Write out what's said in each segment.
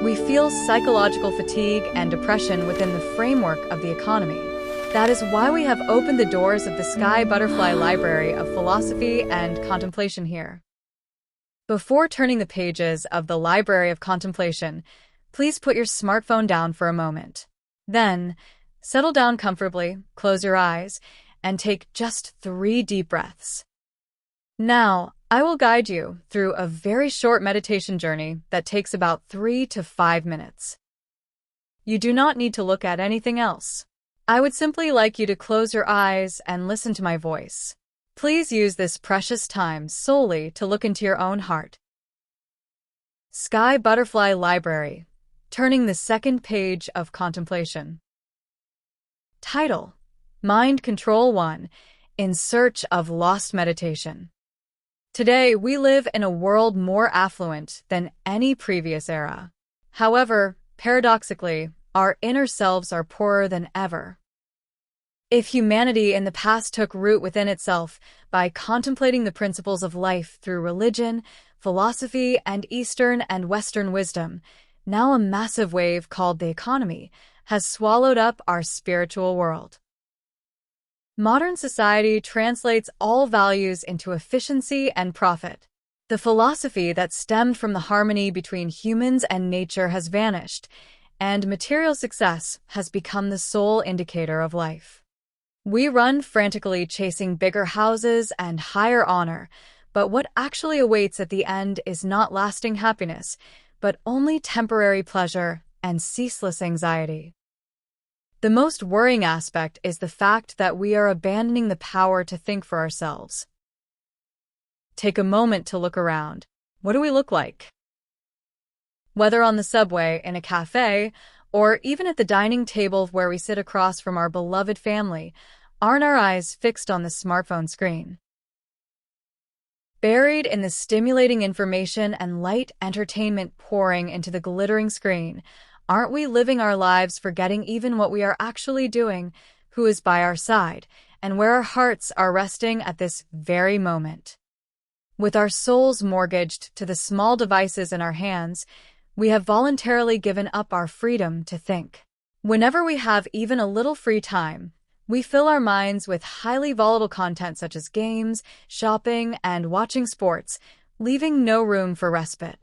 We feel psychological fatigue and depression within the framework of the economy. That is why we have opened the doors of the Sky Butterfly Library of Philosophy and Contemplation here. Before turning the pages of the Library of Contemplation, please put your smartphone down for a moment. Then, settle down comfortably, close your eyes, and take just 3 deep breaths. Now, I will guide you through a very short meditation journey that takes about 3 to 5 minutes. You do not need to look at anything else. I would simply like you to close your eyes and listen to my voice. Please use this precious time solely to look into your own heart. Sky Butterfly Library, turning the second page of contemplation. Title: Mind Control 1, In Search of Lost Meditation. Today, we live in a world more affluent than any previous era. However, paradoxically, our inner selves are poorer than ever. If humanity in the past took root within itself by contemplating the principles of life through religion, philosophy, and Eastern and Western wisdom, now a massive wave called the economy has swallowed up our spiritual world. Modern society translates all values into efficiency and profit. The philosophy that stemmed from the harmony between humans and nature has vanished, and material success has become the sole indicator of life. We run frantically chasing bigger houses and higher honor, but what actually awaits at the end is not lasting happiness, but only temporary pleasure and ceaseless anxiety. The most worrying aspect is the fact that we are abandoning the power to think for ourselves. Take a moment to look around. What do we look like? Whether on the subway, in a cafe, or even at the dining table where we sit across from our beloved family, aren't our eyes fixed on the smartphone screen? Buried in the stimulating information and light entertainment pouring into the glittering screen, aren't we living our lives forgetting even what we are actually doing, who is by our side, and where our hearts are resting at this very moment? With our souls mortgaged to the small devices in our hands, we have voluntarily given up our freedom to think. Whenever we have even a little free time, we fill our minds with highly volatile content such as games, shopping, and watching sports, leaving no room for respite.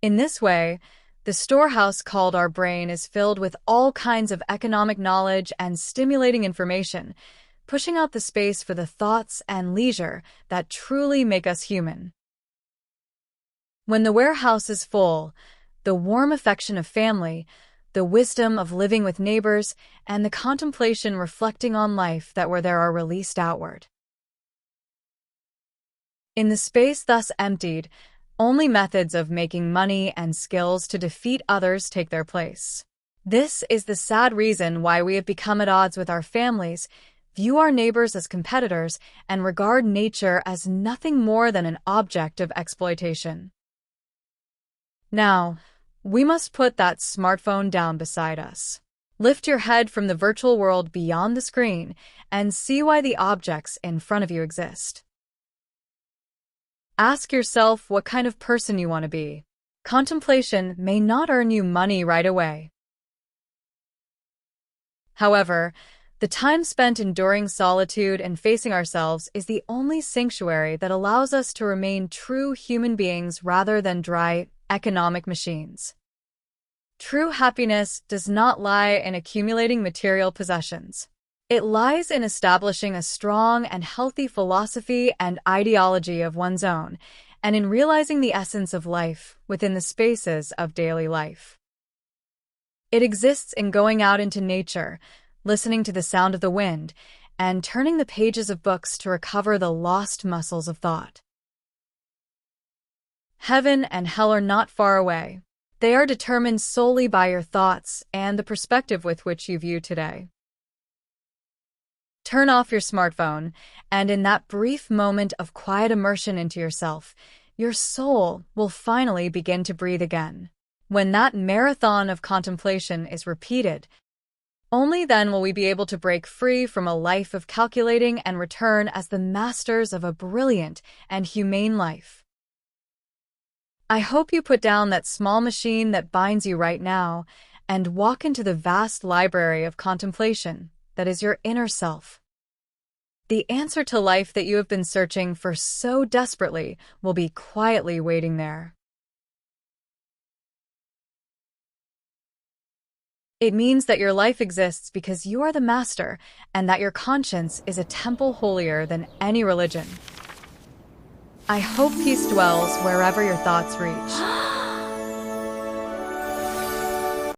In this way, the storehouse called our brain is filled with all kinds of economic knowledge and stimulating information, pushing out the space for the thoughts and leisure that truly make us human. When the warehouse is full, the warm affection of family, the wisdom of living with neighbors, and the contemplation reflecting on life that were there are released outward. In the space thus emptied, only methods of making money and skills to defeat others take their place. This is the sad reason why we have become at odds with our families, view our neighbors as competitors, and regard nature as nothing more than an object of exploitation. Now, we must put that smartphone down beside us. Lift your head from the virtual world beyond the screen and see why the objects in front of you exist. Ask yourself what kind of person you want to be. Contemplation may not earn you money right away. However, the time spent enduring solitude and facing ourselves is the only sanctuary that allows us to remain true human beings rather than dry, economic machines. True happiness does not lie in accumulating material possessions. It lies in establishing a strong and healthy philosophy and ideology of one's own, and in realizing the essence of life within the spaces of daily life. It exists in going out into nature, listening to the sound of the wind, and turning the pages of books to recover the lost muscles of thought. Heaven and hell are not far away. They are determined solely by your thoughts and the perspective with which you view today. Turn off your smartphone, and in that brief moment of quiet immersion into yourself, your soul will finally begin to breathe again. When that marathon of contemplation is repeated, only then will we be able to break free from a life of calculating and return as the masters of a brilliant and humane life. I hope you put down that small machine that binds you right now and walk into the vast library of contemplation that is your inner self. The answer to life that you have been searching for so desperately will be quietly waiting there. It means that your life exists because you are the master and that your conscience is a temple holier than any religion. I hope peace dwells wherever your thoughts reach.